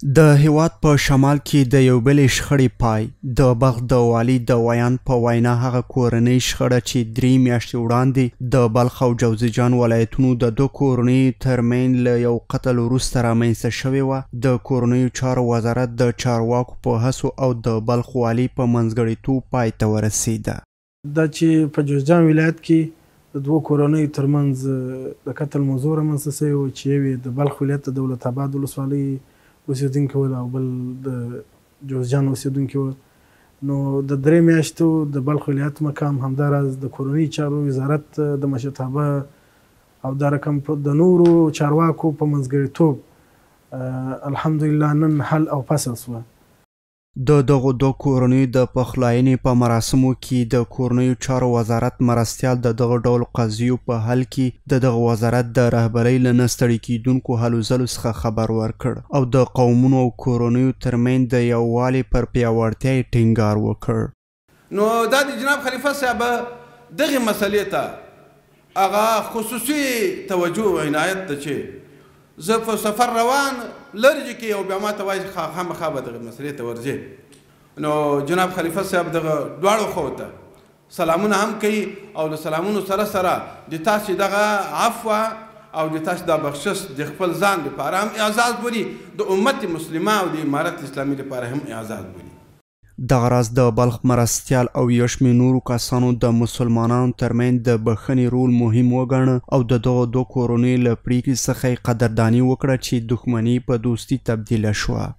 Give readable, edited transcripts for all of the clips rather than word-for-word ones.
د هیواد په شمال کې د یو بلې شخړې پای د بلخ د والي د ویان په وینا هغه کورنۍ شخړه چې 3 میاشتې وړاندې د بلخ او جوزجان ولایتونو د دوه کورنیو ترمنځ له یو قتل وروسته رامنځته شوې وه. د کورنیو چارو وزارت د چارواکو په هڅو او د بلخ والي په منځګړیتوب پای ته ورسېده. دا چې په جوزجان ولایت کې د دوه کورنیو ترمنځ د قتل موضوع رامنځته شوې وه چې یو یې د بلخ ولایت د دولت آباد ولسوالۍ اوسېدونکي ول او بل د جوزجان اوسېدونکي ول. نو د 3 میاشتو د بلخ ولایت مقام همداراز د کورنۍ چارو وزارت د مشرتابه او دا رقم د نورو چارواکو په منځګړیتوب الحمدلله نن حل او فصل شوه. د دغو دوه کورنیو د پخلاینې په مراسمو کې د کورنیو چارو وزارت مرستیال د دغه ډول قضیو په حل کې د دغه وزارت د رهبرۍ له نه ستړي کیدونکو هلو ځلو څخه خبر ورکړ او د قومونو او کورنیو ترمنځ د یووالي پر پیاوړتیا یې ټینګار وکړ. نو دا د جناب خلیفه صاحب دغه مسلې ته هغه خصوصي توجه او عنایت ته چې زه په سفر روان لرې کې او بیا ما ته وایي خامخا به دغه مسلې ته ورځې. نو جناب خلیفه صاحب دغه دواړو خو ته سلامونه هم کوي او له سلامونو سره سره د تاسې دغه عفوه او د تاسې دا بخشش د خپل ځان لپاره هم اعزاز بولي، د امت مسلمه او د امارت اسلامي لپاره هم اعزاز بولي. دغه راز د بلخ مرستیال او یو شمېر نورو کسانو د مسلمانانو ترمنځ د بخښنې رول مهم وګاڼه او د دغو دوه کورنیو له پریکړې څخه یې قدرداني وکړه چې دښمني په دوستي تبدیله شوه.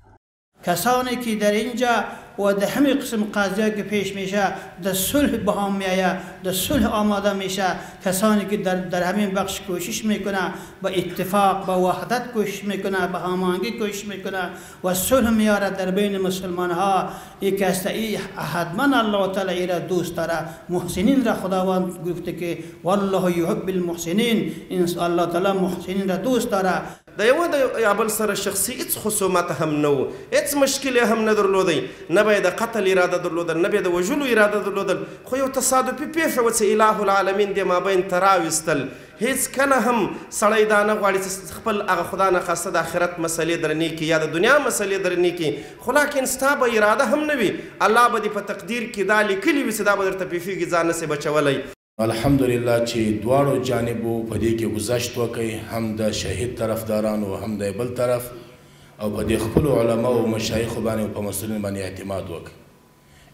کسانی که در اینجا و در همه قسم قضیه که پیش میشه در صلح به هم میآید، در صلح آماده میشه. کسانی که در همین بخش کوشش میکنه با اتفاق با وحدت کوشش میکنه، با هماهنگی کوشش میکنه و صلح میاره در بین مسلمان ها. یک است ای حتما الله تعالی ای را دوست داره. محسنین را خداوند گفته که والله یحب المحسنین، این الله تعالی محسنین را دوست داره. د یو د یا بل سره شخصي هیڅ خصومت هم نه و، هیڅ مشکل هم نه درلودی، نه به د قتل اراده درلودل، نه به د وژلو اراده درلودل، خو یو تصادفي پیښه وه چې اله العالمین د مابین ته راویستل. هیڅ کله هم سړی دا نه غواړي چې خپل هغه خدا نه خواسته د آخرت مسلې درنې کړي یا د دنیا مسلې درنې کړي، خو لاکن ستا به اراده هم نه وي، الله به دې په تقدیر کې دا لیکلي وي چې دا به درته پیښیږي، ځان نسې بچولی. الحمدلله چې دواړو جانبو په دې کې گذشت وکړي، هم د شهید طرفدارانو هم د بل طرف، او په دې خپلو علماو او مشایخو باندې او په مسؤلین باندې اعتماد وکړي.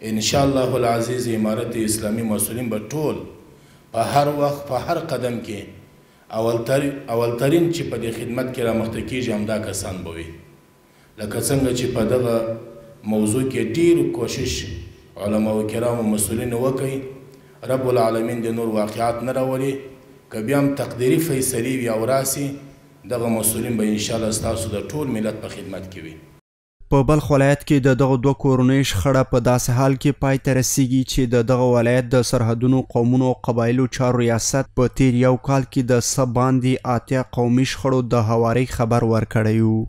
انشاءالله العزیز امارت اسلامي مسؤلین به ټول په هر وخت په هر قدم کې اولترین چې په دې خدمت کې رامخته کېږي همدا کسان به وي، لکه څنګه چې په دغه موضوع کې ډېر کوشش علماو کرامو مسؤلینو وکړي. رب العالمین د نور واقعات نه راولي، که بیا هم تقدیري فیصلې وي او راسي، دغه مسؤلین به انشاءالله ستاسو د ټول ملت په خدمت کې وي. په بلخ ولایت کې د دغه دوه کورنیو شخړه په داسې حال کې پای ته رسیږي چې د دغه ولایت د سرحدونو قومونو او قبایلو چارو ریاست په تیر یو کال کې د څه باندې 8 قومي شخړو د هواري خبر ورکړی و.